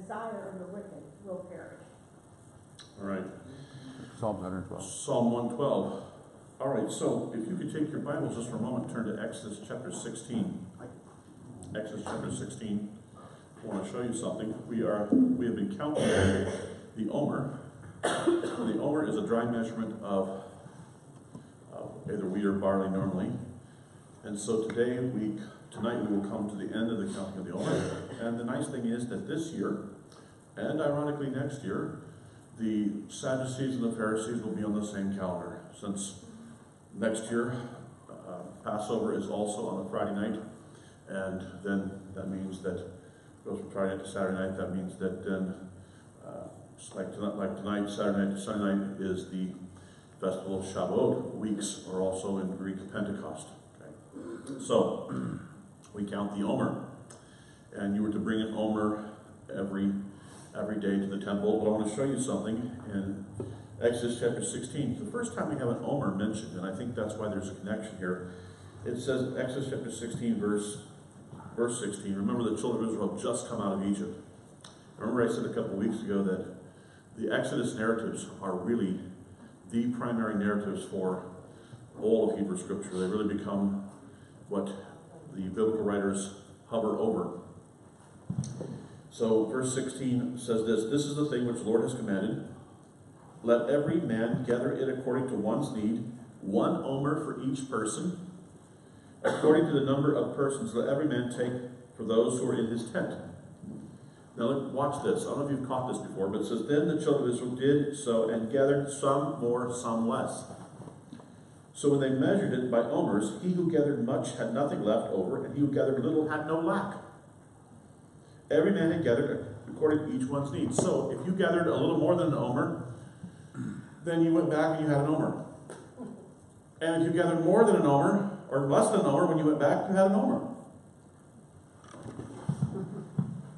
desire of the wicked will perish. All right. Psalm 112. Psalm 112. All right, so if you could take your Bibles just for a moment, turn to Exodus chapter 16. Exodus chapter 16. I want to show you something. We have been counting the omer. The omer is a dry measurement of either wheat or barley normally. And so tonight we will come to the end of the counting of the omer. And the nice thing is that this year, and ironically next year, the Sadducees and the Pharisees will be on the same calendar. Since next year, Passover is also on a Friday night, and then that means that it goes from Friday night to Saturday night. That means that then, like tonight, Saturday night to Sunday night is the festival of Shavuot. Weeks are also in Greek Pentecost. Okay? So we count the omer, and you were to bring an omer every day to the temple. But I want to show you something in Exodus chapter 16. It's the first time we have an omer mentioned, and I think that's why there's a connection here. It says, Exodus chapter 16, verse 16, remember the children of Israel have just come out of Egypt. Remember I said a couple of weeks ago that the Exodus narratives are really the primary narratives for all of Hebrew Scripture. They really become what the biblical writers hover over. So verse 16 says this: "This is the thing which the Lord has commanded. Let every man gather it according to one's need, 1 omer for each person. According to the number of persons, let every man take for those who are in his tent." Now watch this. I don't know if you've caught this before, but it says, "Then the children of Israel did so and gathered some more, some less. So when they measured it by omers, he who gathered much had nothing left over, and he who gathered little had no lack. Every man had gathered according to each one's needs." So if you gathered a little more than an omer, then you went back and you had an omer. And if you gathered more than an omer, or less than an omer, when you went back, you had an omer.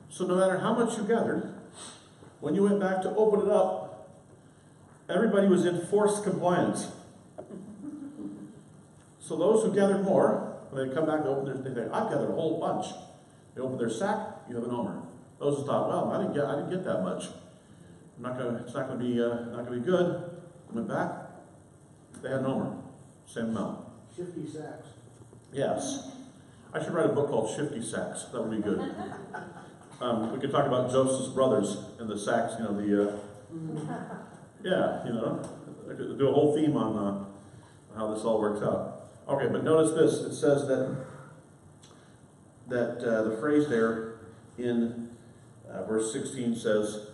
So no matter how much you gathered, when you went back to open it up, everybody was in forced compliance. So those who gathered more, when they come back to open their, they think, "I've gathered a whole bunch." They open their sack, you have an omer. Those who thought, "Well, I didn't get that much. It's not going to be good." Went back, they had an omer, same amount. Shifty sacks. Yes, I should write a book called Shifty Sacks. That would be good. We could talk about Joseph's brothers and the sacks. I could do a whole theme on how this all works out. Okay, but notice this. It says that the phrase there in verse 16 says,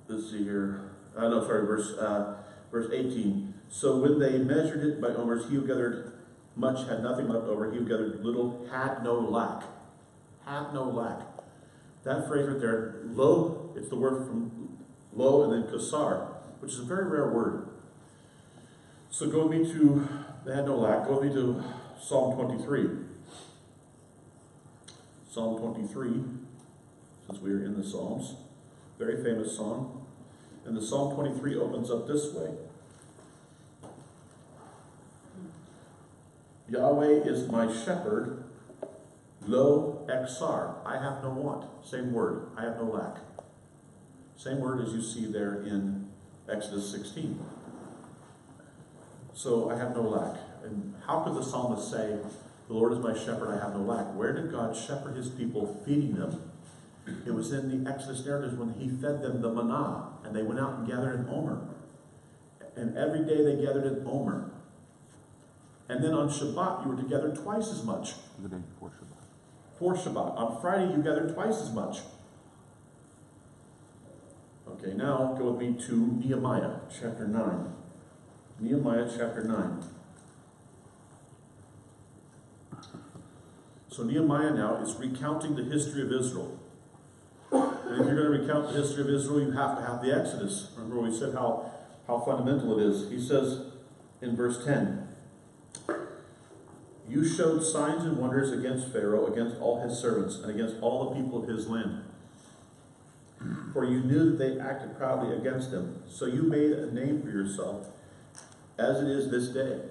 let's see here. Verse 18. "So when they measured it by omers, he who gathered much had nothing left over. He who gathered little had no lack." Had no lack. That phrase right there, lo, it's the word from lo and then kasar, which is a very rare word. So go with me to, they had no lack, go with me to Psalm 23. Psalm 23, since we are in the Psalms, very famous psalm. And the Psalm 23 opens up this way. "Yahweh is my shepherd, lo exar, I have no want." Same word, I have no lack. Same word as you see there in Exodus 16. So I have no lack. And how could the psalmist say, "The Lord is my shepherd, I have no lack"? Where did God shepherd his people, feeding them? It was in the Exodus narratives when he fed them the manna, and they went out and gathered an omer. And every day they gathered an omer. And then on Shabbat, you were to gather twice as much. The day before Shabbat. For Shabbat. On Friday, you gathered twice as much. Okay, now go with me to Nehemiah chapter 9. Nehemiah chapter 9. So Nehemiah now is recounting the history of Israel. And if you're going to recount the history of Israel, you have to have the Exodus. Remember we said how fundamental it is. He says in verse 10, "You showed signs and wonders against Pharaoh, against all his servants, and against all the people of his land. For you knew that they acted proudly against him. So you made a name for yourself, as it is this day.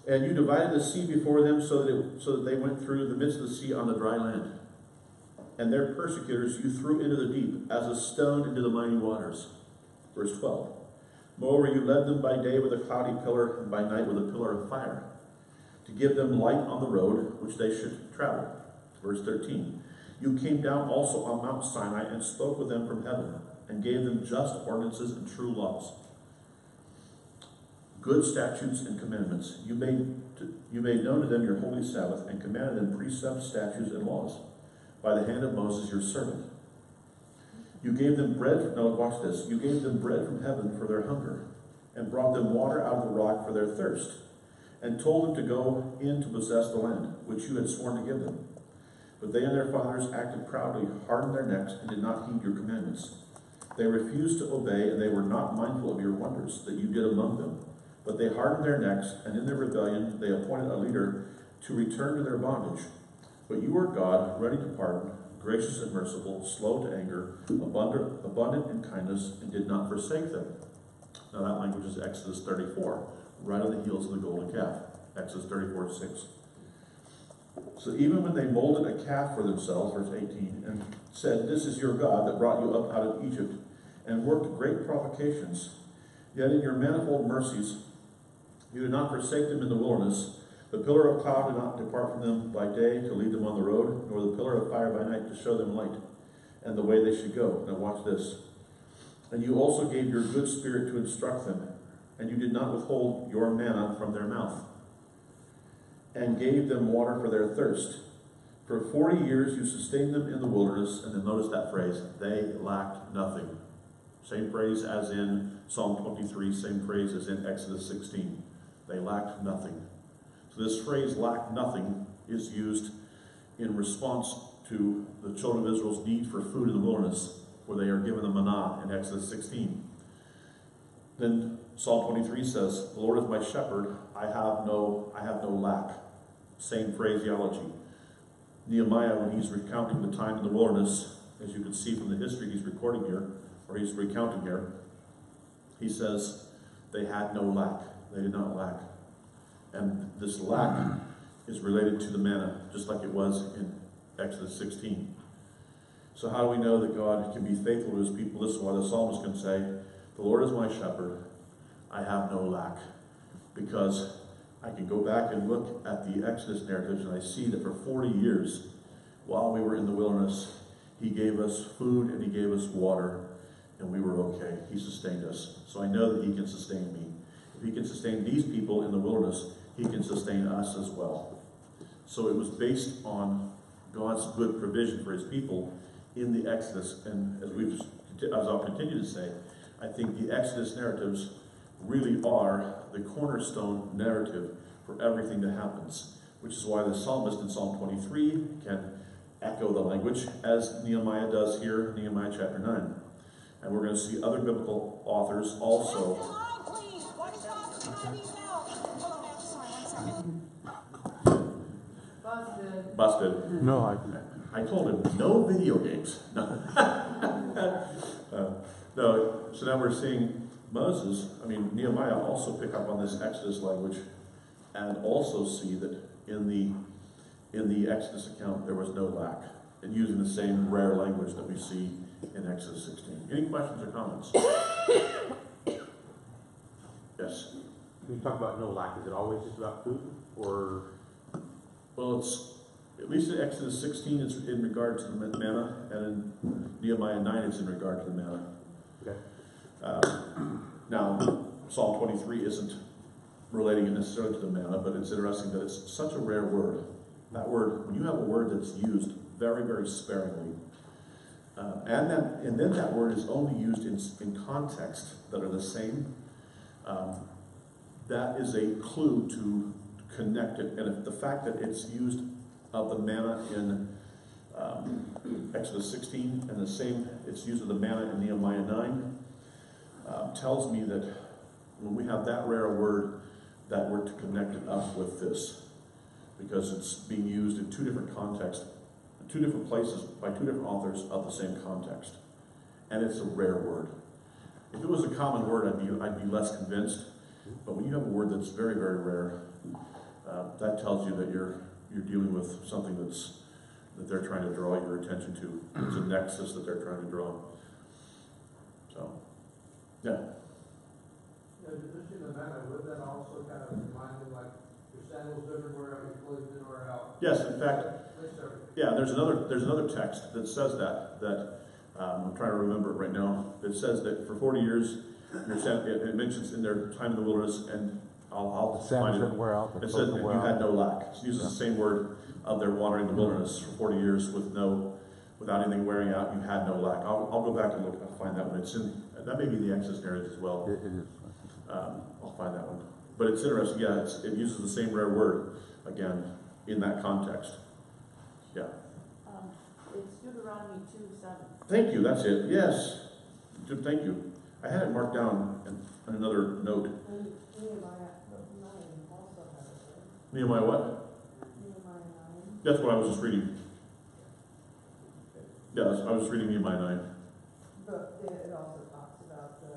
And you divided the sea before them so that they went through the midst of the sea on the dry land. And their persecutors you threw into the deep, as a stone into the mighty waters. Verse 12. Moreover, you led them by day with a cloudy pillar, and by night with a pillar of fire, to give them light on the road which they should travel. Verse 13. You came down also on Mount Sinai, and spoke with them from heaven, and gave them just ordinances and true laws, good statutes and commandments. You made known to them your holy Sabbath, and commanded them precepts, statutes, and laws, by the hand of Moses your servant. You gave them bread, no, watch this. You gave them bread from heaven for their hunger, and brought them water out of the rock for their thirst, and told them to go in to possess the land, which you had sworn to give them. But they and their fathers acted proudly, hardened their necks, and did not heed your commandments. They refused to obey, and they were not mindful of your wonders that you did among them. But they hardened their necks, and in their rebellion they appointed a leader to return to their bondage. But you are God, ready to pardon, gracious and merciful, slow to anger, abundant in kindness, and did not forsake them. Now that language is Exodus 34, right on the heels of the golden calf. Exodus 34:6. So even when they molded a calf for themselves, verse 18, and said, this is your God that brought you up out of Egypt, and worked great provocations, yet in your manifold mercies you did not forsake them in the wilderness. The pillar of cloud did not depart from them by day to lead them on the road, nor the pillar of fire by night to show them light, and the way they should go. Now watch this. And you also gave your good spirit to instruct them, and you did not withhold your manna from their mouth, and gave them water for their thirst. For 40 years you sustained them in the wilderness, and then notice that phrase, they lacked nothing. Same phrase as in Psalm 23, same phrase as in Exodus 16. They lacked nothing. So this phrase, lack nothing, is used in response to the children of Israel's need for food in the wilderness, where they are given the manna in Exodus 16. Then Psalm 23 says, the Lord is my shepherd, I have no lack. Same phraseology. Nehemiah, when he's recounting the time in the wilderness, as you can see from the history he's recording here, or he's recounting here, he says, they had no lack. They did not lack. And this lack is related to the manna, just like it was in Exodus 16. So how do we know that God can be faithful to his people? This is why the psalmist can say, the Lord is my shepherd, I have no lack. Because I can go back and look at the Exodus narratives, and I see that for 40 years, while we were in the wilderness, he gave us food and he gave us water, and we were okay. He sustained us. So I know that he can sustain me. If he can sustain these people in the wilderness, he can sustain us as well. So it was based on God's good provision for his people in the Exodus. And as I'll continue to say, I think the Exodus narratives really are the cornerstone narrative for everything that happens, which is why the psalmist in Psalm 23 can echo the language as Nehemiah does here in Nehemiah chapter 9. And we're going to see other biblical authors also. Busted. No, I told him, no video games. No. No. So now we're seeing Moses, Nehemiah also pick up on this Exodus language and also see that in the Exodus account there was no lack, and using the same rare language that we see in Exodus 16. Any questions or comments? Yes? When you talk about no lack, is it always just about food? Or? Well, it's, at least in Exodus 16 it's in regard to the manna, and in Nehemiah 9 it's in regard to the manna. Okay. Now, Psalm 23 isn't relating it necessarily to the manna, but it's interesting that it's such a rare word. That word, when you have a word that's used very, very sparingly, and then that word is only used in context that are the same, that is a clue to connect it. And if the fact that it's used of the manna in Exodus 16 and the same, it's used of the manna in Nehemiah 9, tells me that when we have that rare word, that we're to connect it up with this, because it's being used in two different contexts, two different places by two different authors of the same context, and it's a rare word. If it was a common word, I'd be less convinced. But when you have a word that's very, very rare, that tells you that you're dealing with something that they're trying to draw your attention to. It's a nexus that they're trying to draw. So, yeah. Yeah, just in the manner, would that also kind of remind you like your sandals everywhere, your clothes in or out? Yes, in fact, Lift everything. yeah, there's another text that says that I'm trying to remember it right now. It says that for 40 years, it mentions in their time in the wilderness, and I'll The find sandals it. didn't wear out, the It clothes said that didn't you wear had out. no lack. It uses the same word of their wandering the wilderness for 40 years without anything wearing out. You had no lack. I'll go back and look. I'll find that one. That may be the Exodus narrative as well. It is. I'll find that one. But it's interesting. Yeah, it uses the same rare word again in that context. Yeah. It's Deuteronomy 2:7. Thank you. That's it. Yes. Good. Thank you. I had it marked down in another note. And Nehemiah 9 also has it. Nehemiah what? Nehemiah 9. That's what I was just reading. Yes, I was just reading Nehemiah 9. But it also talks about the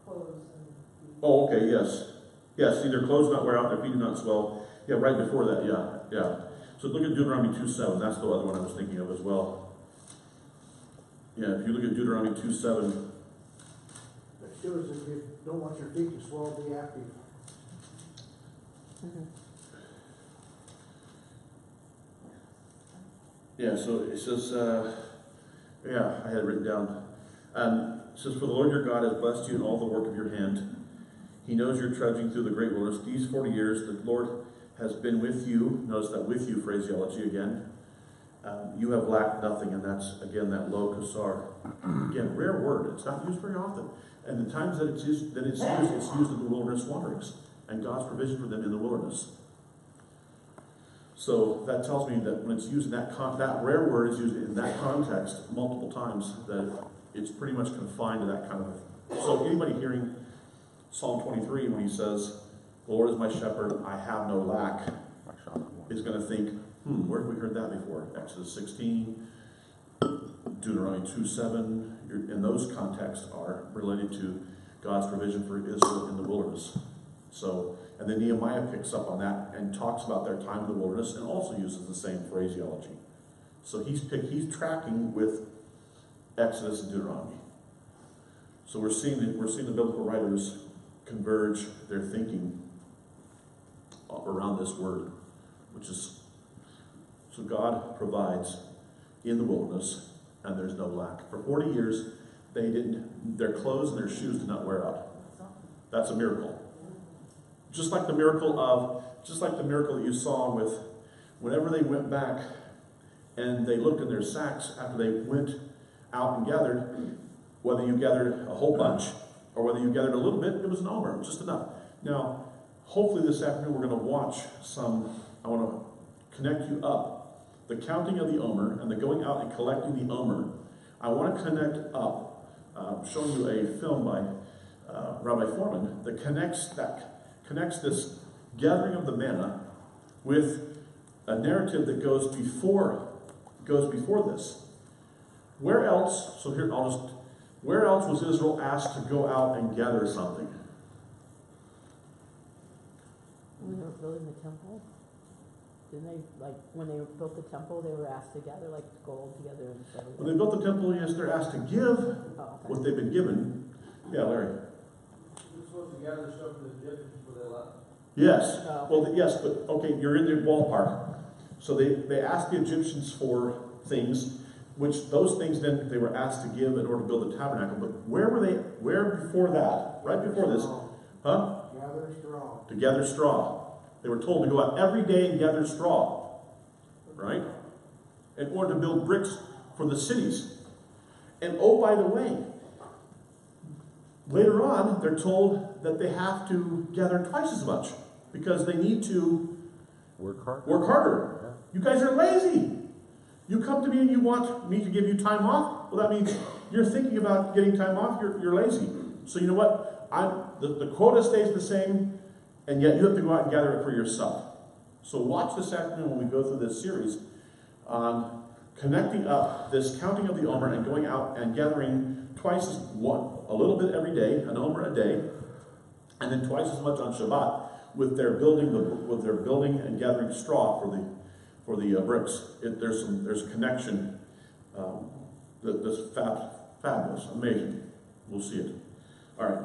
clothes and the... Oh, okay, yes. Yes, see, their clothes not wear out, their feet do not swell. Yeah, right before that, yeah. So look at Deuteronomy 2:7. That's the other one I was thinking of as well. Yeah, if you look at Deuteronomy 2:7, That shows that you don't want your feet to swell, be active. yeah, so it says, I had it written down. It says, for the Lord your God has blessed you in all the work of your hand. He knows you're trudging through the great wilderness. These 40 years, the Lord has been with you. Notice that with you phraseology again. You have lacked nothing, and that's, again, that lo kasar. Again, rare word. It's not used very often. And the times that it's used in the wilderness wanderings and God's provision for them in the wilderness. So that tells me that when it's used in that rare word is used in that context multiple times, that it's pretty much confined to that kind of. So anybody hearing Psalm 23 when he says, "The Lord is my shepherd; I have no lack," is going to think, where have we heard that before? Exodus 16, Deuteronomy 2:7. In those contexts are related to God's provision for Israel in the wilderness. So, and then Nehemiah picks up on that and talks about their time in the wilderness and also uses the same phraseology. So he's tracking with Exodus and Deuteronomy. So we're seeing the biblical writers converge their thinking around this word, which is, so God provides in the wilderness, and there's no lack. For 40 years, their clothes and their shoes did not wear out. That's a miracle. Just like the miracle that you saw with, whenever they went back and they looked in their sacks after they went out and gathered, whether you gathered a whole bunch or whether you gathered a little bit, it was an omer, just enough. Now, hopefully this afternoon we're going to watch I want to connect you up. The counting of the omer and the going out and collecting the omer. I want to connect up, showing you a film by Rabbi Foreman that connects this gathering of the manna with a narrative that goes before this. Where else? So here, where else was Israel asked to go out and gather something? When they were building the temple, didn't they, like, when they built the temple, they were asked to gather, like, gold together and stuff? When they built the temple, yes, they're asked to give what they've been given. Yeah, Larry. You're supposed to gather stuff for the Egyptians before they left. Yes. Oh. Well, yes, but okay, you're in the ballpark. So they asked the Egyptians for things, which those things then they were asked to give in order to build the tabernacle. But where before that? Right before this? Huh? Gather straw. To gather straw. They were told to go out every day and gather straw. Right? In order to build bricks for the cities. And oh, by the way, later on, they're told that they have to gather twice as much because they need to Work hard. work harder. You guys are lazy. You come to me and you want me to give you time off? Well, that means you're thinking about getting time off. You're lazy. So you know what? The quota stays the same, and yet you have to go out and gather it for yourself. So watch this afternoon when we go through this series on connecting up this counting of the omer and going out and gathering twice a little bit every day, an omer a day, and then twice as much on Shabbat, with their building and gathering straw for the bricks, there's a connection that's fabulous, amazing. We'll see it. All right.